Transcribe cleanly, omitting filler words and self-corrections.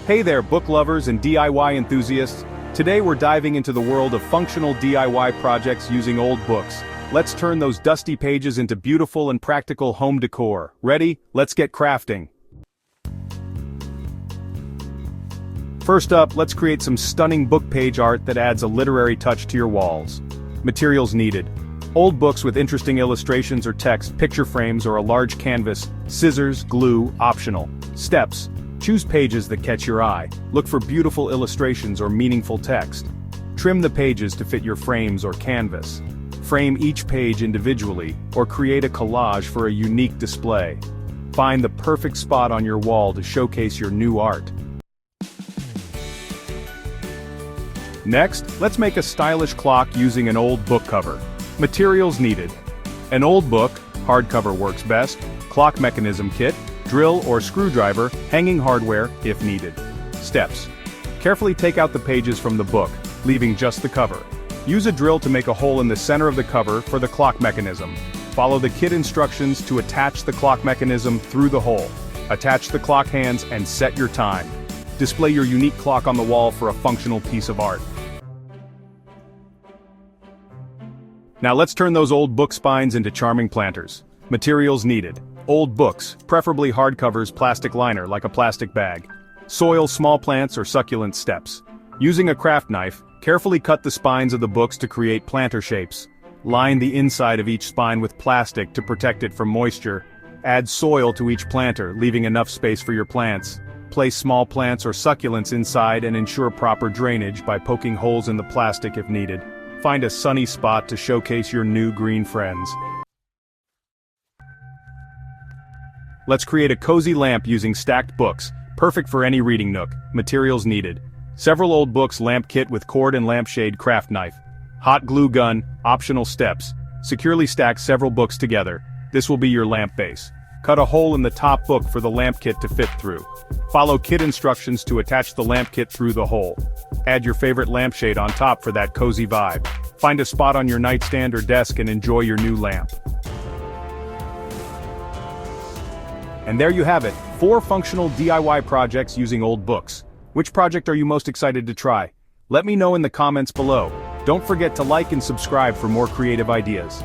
Hey there, book lovers and DIY enthusiasts. Today we're diving into the world of functional DIY projects using old books. Let's turn those dusty pages into beautiful and practical home decor. Ready? Let's get crafting. First up, let's create some stunning book page art that adds a literary touch to your walls. Materials needed: old books with interesting illustrations or text, picture frames or a large canvas, scissors, glue, optional. Steps: choose pages that catch your eye, look for beautiful illustrations or meaningful text. Trim the pages to fit your frames or canvas. Frame each page individually, or create a collage for a unique display. Find the perfect spot on your wall to showcase your new art. Next, let's make a stylish clock using an old book cover. Materials needed: an old book, hardcover works best, clock mechanism kit, drill or screwdriver, hanging hardware if needed. Steps: carefully take out the pages from the book, leaving just the cover. Use a drill to make a hole in the center of the cover for the clock mechanism. Follow the kit instructions to attach the clock mechanism through the hole. Attach the clock hands and set your time. Display your unique clock on the wall for a functional piece of art. Now let's turn those old book spines into charming planters. Materials needed: old books, preferably hardcovers, plastic liner like a plastic bag. Soil small plants or succulent steps. Using a craft knife, carefully cut the spines of the books to create planter shapes. Line the inside of each spine with plastic to protect it from moisture. Add soil to each planter, leaving enough space for your plants. Place small plants or succulents inside and ensure proper drainage by poking holes in the plastic if needed. Find a sunny spot to showcase your new green friends. Let's create a cozy lamp using stacked books, perfect for any reading nook. Materials needed: several old books, lamp kit with cord and lampshade, craft knife. Hot glue gun, optional steps. Securely stack several books together. This will be your lamp base. Cut a hole in the top book for the lamp kit to fit through. Follow kit instructions to attach the lamp kit through the hole. Add your favorite lampshade on top for that cozy vibe. Find a spot on your nightstand or desk and enjoy your new lamp. And there you have it, 4 functional DIY projects using old books. Which project are you most excited to try? Let me know in the comments below. Don't forget to like and subscribe for more creative ideas.